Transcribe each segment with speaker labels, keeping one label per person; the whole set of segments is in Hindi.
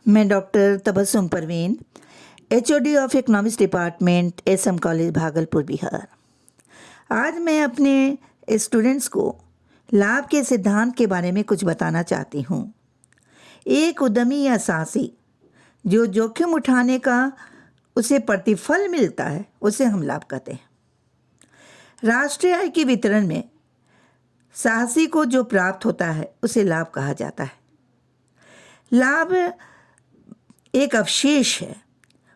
Speaker 1: मैं doctor Tabassum Parveen, HOD of economics department, SM college, Bhagalpur, Bihar. आज मैं अपने स्टूडेंट्स को लाभ के सिद्धांत के बारे में कुछ बताना चाहती हूँ। एक उद्यमी या साहसी जो जोखिम उठाने का उसे प्रतिफल मिलता है, उसे हम लाभ कहते हैं। राष्ट्रीय आय के वितरण में साहसी को जो प्राप्त होता है उसे लाभ कहा जाता है। लाभ एक अवशेष है।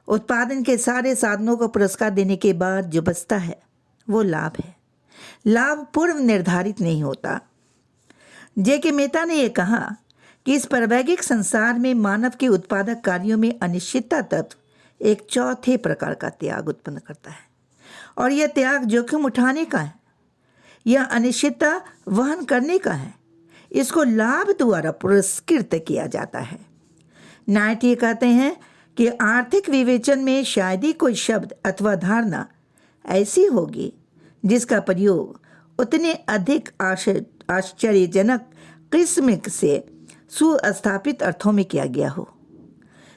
Speaker 1: उत्पादन के सारे साधनों को पुरस्कार देने के बाद जो बचता है वो लाभ है। लाभ पूर्व निर्धारित नहीं होता। जे.के. मेहता ने यह कहा कि इस प्रायोगिक संसार में मानव के उत्पादक कार्यों में अनिश्चितता तत्व एक चौथे प्रकार का त्याग उत्पन्न करता है, और यह त्याग जोखिम उठाने का है। यह अनिश्चितता वहन करने का है। इसको लाभ द्वारा पुरस्कृत किया जाता है। नाइट ये कहते हैं कि आर्थिक विवेचन में शायद ही कोई शब्द अथवा धारणा ऐसी होगी जिसका प्रयोग उतने अधिक आश्चर्यजनक किस्म से सुस्थापित अर्थों में किया गया हो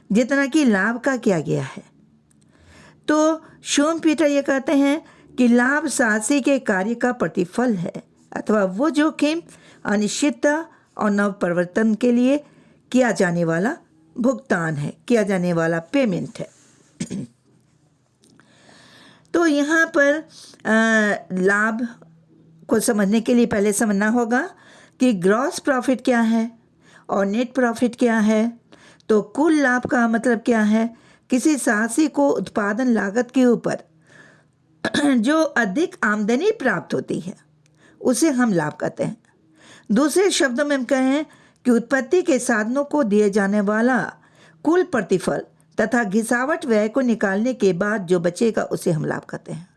Speaker 1: जितना कि लाभ का किया गया है। तो शूमपीटर ये कहते हैं कि लाभ साहसी के कार्य का प्रतिफल है, अथवा वो जोखिम, अनिश्चितता और नवप्रवर्तन के लिए किया जाने वाला भुगतान है, किया जाने वाला पेमेंट है। तो यहाँ पर लाभ को समझने के लिए पहले समझना होगा कि ग्रॉस प्रॉफिट क्या है और नेट प्रॉफिट क्या है। तो कुल लाभ का मतलब क्या है? किसी साहसी को उत्पादन लागत के ऊपर जो अधिक आमदनी प्राप्त होती है उसे हम लाभ कहते हैं। दूसरे शब्दों में हम कहें कि उत्पत्ति के साधनों को दिए जाने वाला कुल प्रतिफल तथा घिसावट व्यय को निकालने के बाद जो बचेगा उसे हम लाभ कहते हैं।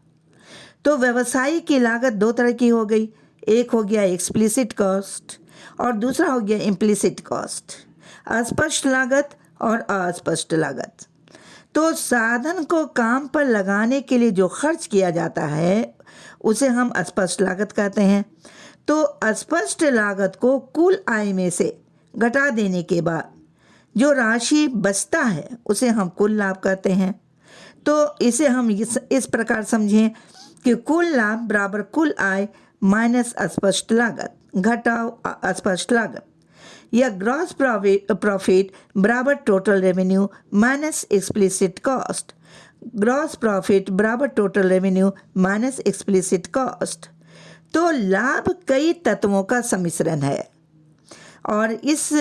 Speaker 1: तो व्यवसाय की लागत दो तरह की हो गई। एक हो गया एक्सप्लिसिट कॉस्ट और दूसरा हो गया इम्प्लिसिट कॉस्ट, अस्पष्ट लागत और अस्पष्ट लागत। तो साधन को काम पर लगाने के लिए जो खर्च किया जाता है उसे हम अस्पष्ट लागत कहते हैं। तो अस्पष्ट लागत को कुल आय में से घटा देने के बाद जो राशि बचता है उसे हम कुल लाभ कहते हैं। तो इसे हम इस प्रकार समझें कि कुल लाभ बराबर कुल आय माइनस अस्पष्ट लागत घटाओ अस्पष्ट लागत, या ग्रॉस प्रॉफिट बराबर total revenue minus explicit cost. Gross profit बराबर total revenue minus explicit cost. तो लाभ कई तत्वों का सम्मिश्रण है, और इस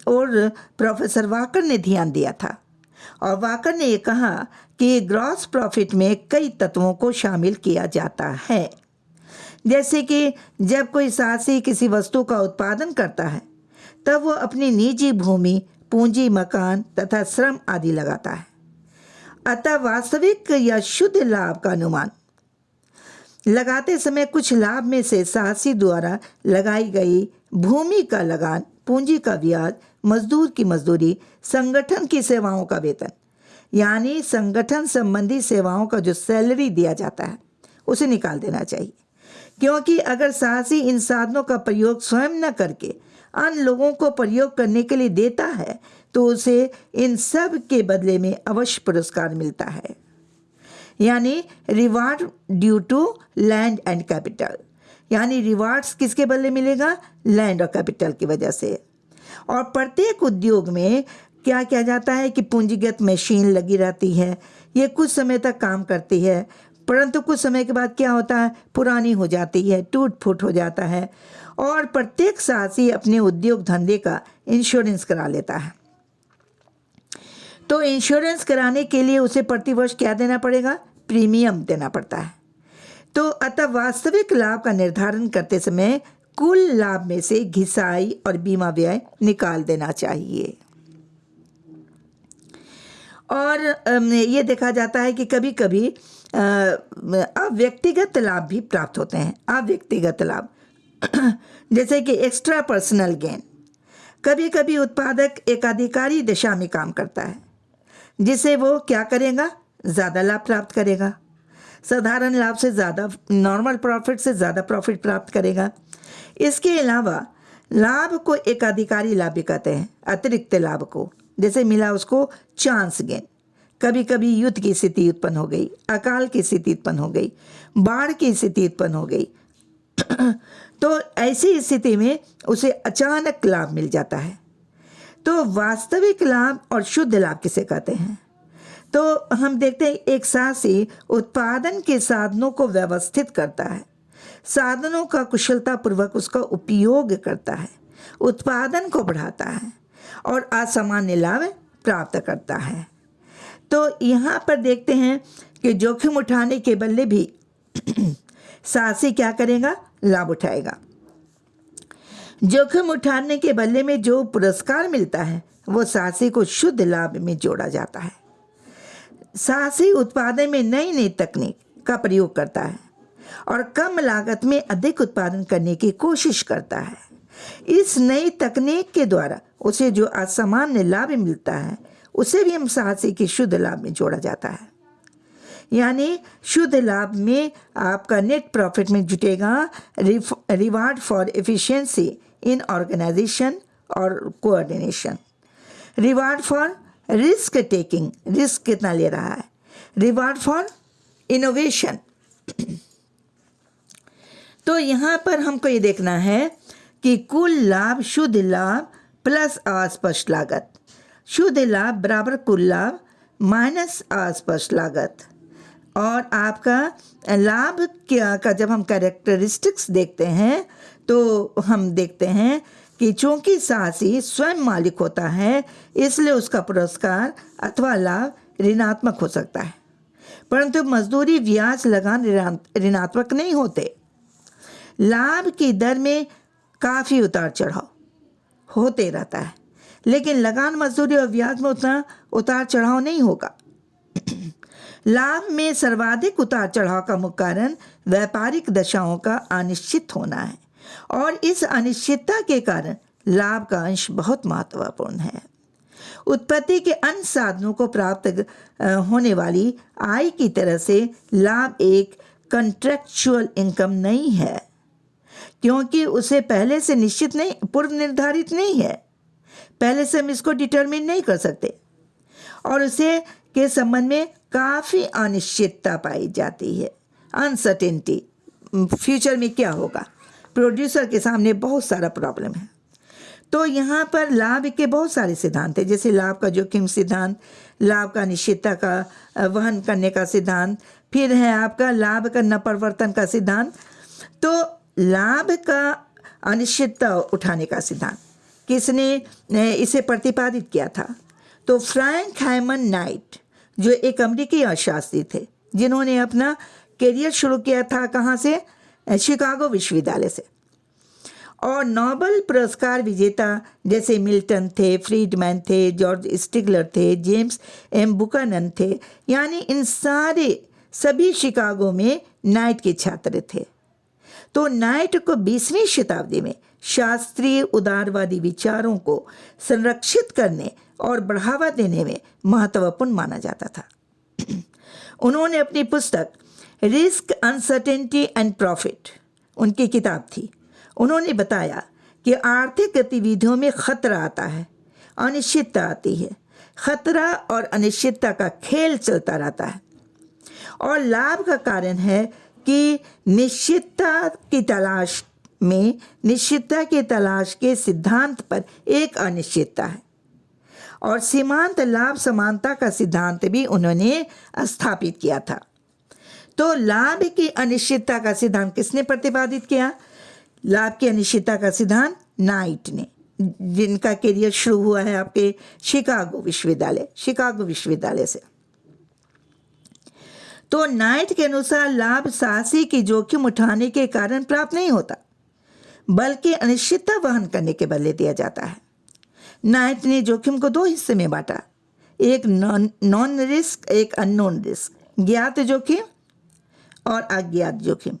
Speaker 1: ओर प्रोफेसर वाकर ने ध्यान दिया था। और वाकर ने ये कहा कि ग्रॉस प्रॉफिट में कई तत्वों को शामिल किया जाता है। जैसे कि जब कोई साहसी किसी वस्तु का उत्पादन करता है तब वो अपनी निजी भूमि, पूंजी, मकान तथा श्रम आदि लगाता है। अतः वास्तविक या शुद्ध लाभ का अनुमान लगाते समय कुछ लाभ में से साहसी द्वारा लगाई गई भूमि का लगान, पूंजी का ब्याज, मजदूर की मजदूरी, संगठन की सेवाओं का वेतन, यानी संगठन संबंधी सेवाओं का जो सैलरी दिया जाता है उसे निकाल देना चाहिए। क्योंकि अगर साहसी इन साधनों का प्रयोग स्वयं न करके अन्य लोगों को प्रयोग करने के लिए देता है तो उसे इन सब के बदले में अवश्य पुरस्कार मिलता है, यानी reward due to land and capital. यानी रिवार्ड्स किसके बदले मिलेगा? लैंड और कैपिटल की वजह से। और प्रत्येक उद्योग में क्या किया जाता है कि पूंजीगत मशीन लगी रहती है, ये कुछ समय तक काम करती है, परंतु कुछ समय के बाद क्या होता है, पुरानी हो जाती है, टूट फूट हो जाता है। और प्रत्येक साहसी अपने उद्योग धंधे का इंश्योरेंस करा लेता है। तो इंश्योरेंस कराने के लिए उसे प्रतिवर्ष क्या देना पड़ेगा? प्रीमियम देना पड़ता है। तो अतः वास्तविक लाभ का निर्धारण करते समय कुल लाभ में से घिसाई और बीमा व्यय निकाल देना चाहिए। और ये देखा जाता है कि कभी कभी अव्यक्तिगत लाभ भी प्राप्त होते हैं। अव्यक्तिगत लाभ जैसे कि एक्स्ट्रा पर्सनल गेन। कभी कभी उत्पादक एकाधिकारी दिशा में काम करता है जिसे वो क्या करेगा? ज़्यादा लाभ प्राप्त करेगा। साधारण लाभ से ज़्यादा, नॉर्मल प्रॉफिट से ज़्यादा प्रॉफिट प्राप्त करेगा। इसके अलावा लाभ को एकाधिकारी लाभ भी कहते हैं, अतिरिक्त लाभ को, जैसे मिला उसको चांस गेन। कभी कभी युद्ध की स्थिति उत्पन्न हो गई, अकाल की स्थिति उत्पन्न हो गई, बाढ़ की स्थिति उत्पन्न हो गई तो ऐसी स्थिति में उसे अचानक लाभ मिल जाता है। तो वास्तविक लाभ और शुद्ध लाभ किसे कहते हैं? तो हम देखते हैं एक साहसी उत्पादन के साधनों को व्यवस्थित करता है, साधनों का कुशलतापूर्वक उसका उपयोग करता है, उत्पादन को बढ़ाता है और असामान्य लाभ प्राप्त करता है। तो यहाँ पर देखते हैं कि जोखिम उठाने के बदले भी साहसी क्या करेगा? लाभ उठाएगा। जोखिम उठाने के बदले में जो पुरस्कार मिलता है वो साहसी को शुद्ध लाभ में जोड़ा जाता है। साहसी उत्पादन में नई नई तकनीक का प्रयोग करता है और कम लागत में अधिक उत्पादन करने की कोशिश करता है। इस नई तकनीक के द्वारा उसे जो असामान्य लाभ मिलता है उसे भी हम साहसी के शुद्ध लाभ में जोड़ा जाता है। यानी शुद्ध लाभ में आपका नेट प्रॉफिट में जुटेगा reward for efficiency in organisation और coordination, reward for risk taking, risk कितना ले रहा है, रिवार्ड फॉर इनोवेशन। तो यहाँ पर हमको ये देखना है कि कुल लाभ शुद्ध लाभ प्लस अस्पष्ट लागत, शुद्ध लाभ बराबर कुल लाभ माइनस अस्पष्ट लागत। और आपका लाभ क्या का जब हम कैरेक्टरिस्टिक्स देखते हैं तो हम देखते हैं कि चूंकि साहसी स्वयं मालिक होता है इसलिए उसका पुरस्कार अथवा लाभ ऋणात्मक हो सकता है, परंतु मजदूरी ब्याज लगान ऋणात्मक नहीं होते। लाभ की दर में काफ़ी उतार चढ़ाव होते रहता है, लेकिन लगान मजदूरी और ब्याज में उतना उतार चढ़ाव नहीं होगा। लाभ में सर्वाधिक उतार चढ़ाव का मुख्य कारण व्यापारिक दशाओं का अनिश्चित होना है और इस अनिश्चितता के कारण लाभ का अंश बहुत महत्वपूर्ण है। उत्पत्ति के अन्य साधनों को प्राप्त होने वाली आय की तरह से लाभ एक कॉन्ट्रैक्चुअल इनकम नहीं है, क्योंकि उसे पहले से निश्चित नहीं, पूर्व निर्धारित नहीं है। पहले से हम इसको डिटरमिन नहीं कर सकते और उसे के संबंध में काफ़ी अनिश्चितता पाई जाती है, अनसर्टेनिटी। फ्यूचर में क्या होगा, प्रोड्यूसर के सामने बहुत सारा प्रॉब्लम है। तो यहाँ पर लाभ के बहुत सारे सिद्धांत हैं, जैसे लाभ का जोखिम सिद्धांत, लाभ का अनिश्चितता का वहन करने का सिद्धांत, फिर है आपका लाभ का नपरिवर्तन का सिद्धांत। तो लाभ का अनिश्चितता उठाने का सिद्धांत किसने इसे प्रतिपादित किया था? तो फ्रैंक हाइमन नाइट, जो एक अमेरिकी अर्थशास्त्री थे जिन्होंने अपना करियर शुरू किया था कहाँ से? शिकागो विश्वविद्यालय से। और नोबेल पुरस्कार विजेता जैसे मिल्टन थे, फ्रीडमैन थे, जॉर्ज स्टिगलर थे, जेम्स एम बुकानन थे, यानी इन सभी शिकागो में नाइट के छात्र थे। तो नाइट को 20वीं शताब्दी में शास्त्रीय उदारवादी विचारों को संरक्षित करने और बढ़ावा देने में महत्वपूर्ण माना जाता था। उन्होंने अपनी पुस्तक रिस्क, अनसर्टेनिटी एंड प्रॉफिट, उनकी किताब थी, उन्होंने बताया कि आर्थिक गतिविधियों में खतरा आता है, अनिश्चितता आती है, खतरा और अनिश्चितता का खेल चलता रहता है और लाभ का कारण है कि निश्चितता की तलाश के सिद्धांत पर एक अनिश्चितता है और सीमांत लाभ समानता का सिद्धांत भी उन्होंने स्थापित किया था। तो लाभ की अनिश्चितता का सिद्धांत किसने प्रतिपादित किया? लाभ की अनिश्चितता का सिद्धांत नाइट ने, जिनका करियर शुरू हुआ है आपके शिकागो विश्वविद्यालय से। तो नाइट के अनुसार लाभ साहसी की जोखिम उठाने के कारण प्राप्त नहीं होता, बल्कि अनिश्चितता वहन करने के बदले दिया जाता है। नाइट ने जोखिम को 2 हिस्से में बांटा, एक नॉन रिस्क, एक अननोन रिस्क, ज्ञात जोखिम और अज्ञात जोखिम।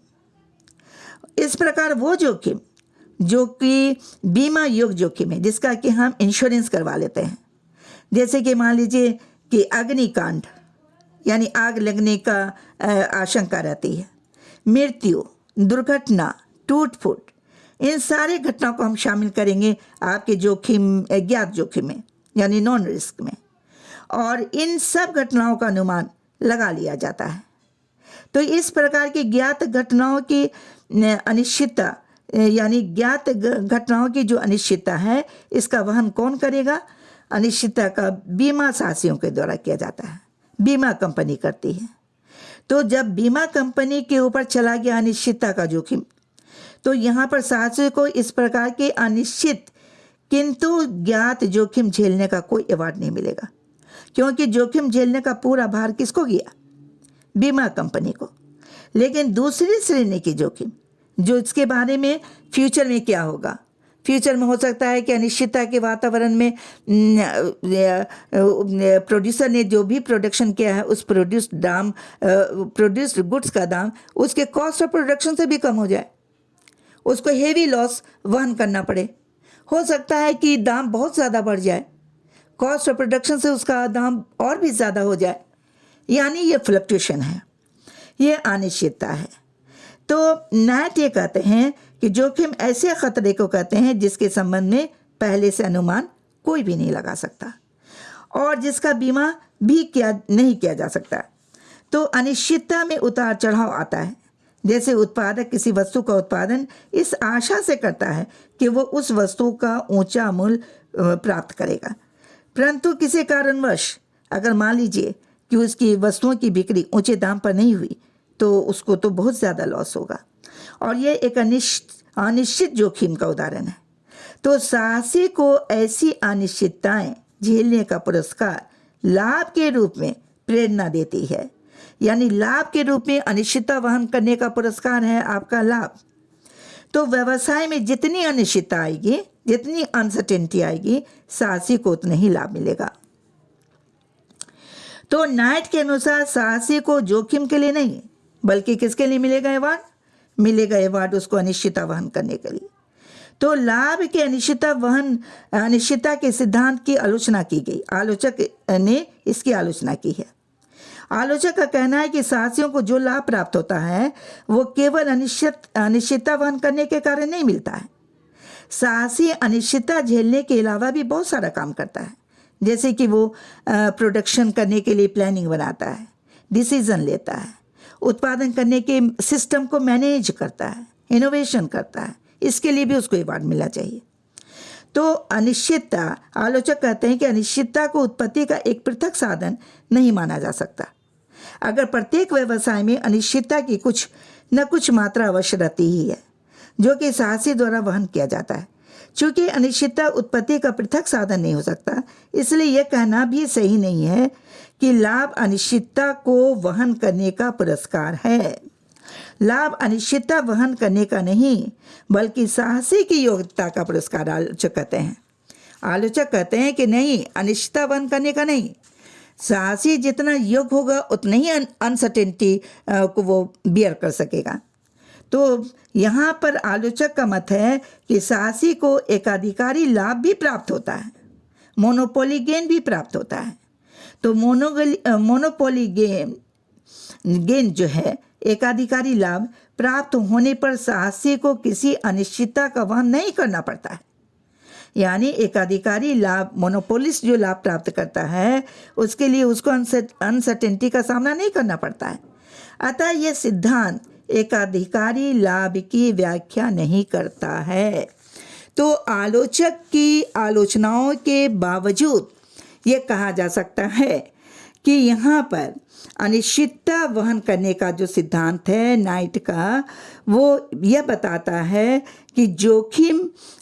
Speaker 1: इस प्रकार वो जोखिम जो कि बीमा योग्य जोखिम है, जिसका कि हम इंश्योरेंस करवा लेते हैं, जैसे कि मान लीजिए कि अग्निकांड यानी आग लगने का आशंका रहती है, मृत्यु, दुर्घटना, टूट फूट, इन सारे घटनाओं को हम शामिल करेंगे आपके जोखिम, ज्ञात जोखिम में, यानी नॉन रिस्क में, और इन सब घटनाओं का अनुमान लगा लिया जाता है। तो इस प्रकार की ज्ञात घटनाओं की अनिश्चितता, यानी ज्ञात घटनाओं की जो अनिश्चितता है, इसका वहन कौन करेगा? अनिश्चितता का बीमा साहसियों के द्वारा किया जाता है, बीमा कंपनी करती है। तो जब बीमा कंपनी के ऊपर चला गया अनिश्चितता का जोखिम, तो यहाँ पर साहसियों को इस प्रकार के अनिश्चित किंतु ज्ञात जोखिम झेलने का कोई अवार्ड नहीं मिलेगा, क्योंकि जोखिम झेलने का पूरा भार किसको गया? बीमा कंपनी को। लेकिन दूसरी श्रेणी की जोखिम, जो इसके बारे में फ्यूचर में क्या होगा, फ्यूचर में हो सकता है कि अनिश्चितता के वातावरण में प्रोड्यूसर ने जो भी प्रोडक्शन किया है, उस प्रोड्यूस्ड गुड्स का दाम उसके कॉस्ट ऑफ प्रोडक्शन से भी कम हो जाए, उसको हेवी लॉस वहन करना पड़े। हो सकता है कि दाम बहुत ज़्यादा बढ़ जाए, कॉस्ट ऑफ प्रोडक्शन से उसका दाम और भी ज़्यादा हो जाए, यानी ये फ्लक्चुएशन है, ये अनिश्चितता है। तो नाट ये कहते हैं कि जोखिम ऐसे खतरे को कहते हैं जिसके संबंध में पहले से अनुमान कोई भी नहीं लगा सकता और जिसका बीमा भी नहीं किया जा सकता। तो अनिश्चितता में उतार चढ़ाव आता है। जैसे उत्पादक किसी वस्तु का उत्पादन इस आशा से करता है कि वो उस वस्तु का ऊंचा मूल्य प्राप्त करेगा, परंतु किसी कारणवश अगर मान लीजिए कि उसकी वस्तुओं की बिक्री ऊंचे दाम पर नहीं हुई, तो उसको तो बहुत ज़्यादा लॉस होगा, और ये एक अनिश्चित जोखिम का उदाहरण है। तो साहसी को ऐसी अनिश्चितताएं झेलने का पुरस्कार लाभ के रूप में प्रेरणा देती है, यानी लाभ के रूप में अनिश्चितता वहन करने का पुरस्कार है आपका लाभ। तो व्यवसाय में जितनी अनिश्चितता आएगी, जितनी अनसर्टेनिटी आएगी, साहसी को उतना ही लाभ मिलेगा। तो नाइट के अनुसार साहसी को जोखिम के लिए नहीं, बल्कि किसके लिए मिलेगा अवार्ड? मिलेगा अवार्ड उसको अनिश्चितता वहन करने के लिए। तो लाभ के अनिश्चितता के सिद्धांत की आलोचना की गई। आलोचक ने इसकी आलोचना की है। आलोचक का कहना है कि साहसियों को जो लाभ प्राप्त होता है वो केवल अनिश्चितता वहन करने के कारण नहीं मिलता है। साहसी अनिश्चितता झेलने के अलावा भी बहुत सारा काम करता है, जैसे कि वो प्रोडक्शन करने के लिए प्लानिंग बनाता है, डिसीजन लेता है, उत्पादन करने के सिस्टम को मैनेज करता है, इनोवेशन करता है। इसके लिए भी उसको अवार्ड मिलना चाहिए। तो अनिश्चितता, आलोचक कहते हैं कि अनिश्चितता को उत्पत्ति का एक पृथक साधन नहीं माना जा सकता। अगर प्रत्येक व्यवसाय में अनिश्चितता की कुछ न कुछ मात्रा अवश्य रहती ही है, जो कि साहसी द्वारा वहन किया जाता है। चूँकि अनिश्चितता उत्पत्ति का पृथक साधन नहीं हो सकता, इसलिए यह कहना भी सही नहीं है कि लाभ अनिश्चितता को वहन करने का पुरस्कार है। लाभ अनिश्चितता वहन करने का नहीं, बल्कि साहसी की योग्यता का पुरस्कार आलोचक कहते हैं। आलोचक कहते हैं कि नहीं, अनिश्चितता वहन करने का नहीं, साहसी जितना योग्य होगा उतना ही अनसर्टेनिटी को वो बियर कर सकेगा। तो यहाँ पर आलोचक का मत है कि साहसी को एकाधिकारी लाभ भी प्राप्त होता है, मोनोपोली गेन भी प्राप्त होता है। तो मोनोपोली गेन जो है, एकाधिकारी लाभ प्राप्त होने पर साहसी को किसी अनिश्चितता का वहन नहीं करना पड़ता है। यानी एकाधिकारी लाभ, मोनोपोलिस्ट जो लाभ प्राप्त करता है, उसके लिए उसको अनसर्टेनिटी का सामना नहीं करना पड़ता है। अतः यह सिद्धांत एकाधिकारी लाभ की व्याख्या नहीं करता है। तो आलोचक की आलोचनाओं के बावजूद ये कहा जा सकता है कि यहाँ पर अनिश्चितता वहन करने का जो सिद्धांत है नाइट का, वो यह बताता है कि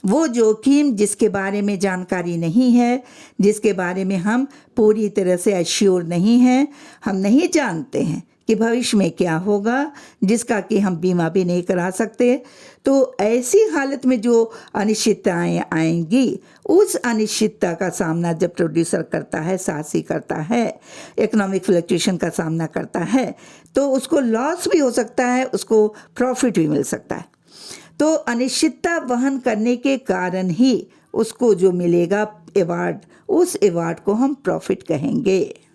Speaker 1: वो जोखिम जिसके बारे में जानकारी नहीं है, जिसके बारे में हम पूरी तरह से एश्योर नहीं हैं, हम नहीं जानते हैं कि भविष्य में क्या होगा, जिसका कि हम बीमा भी नहीं करा सकते। तो ऐसी हालत में जो अनिश्चितताएं आएंगी, उस अनिश्चितता का सामना जब प्रोड्यूसर करता है, साहसी करता है, इकोनॉमिक फ्लक्चुएशन का सामना करता है, तो उसको लॉस भी हो सकता है, उसको प्रॉफिट भी मिल सकता है। तो अनिश्चितता वहन करने के कारण ही उसको जो मिलेगा अवार्ड, उस अवार्ड को हम प्रॉफिट कहेंगे।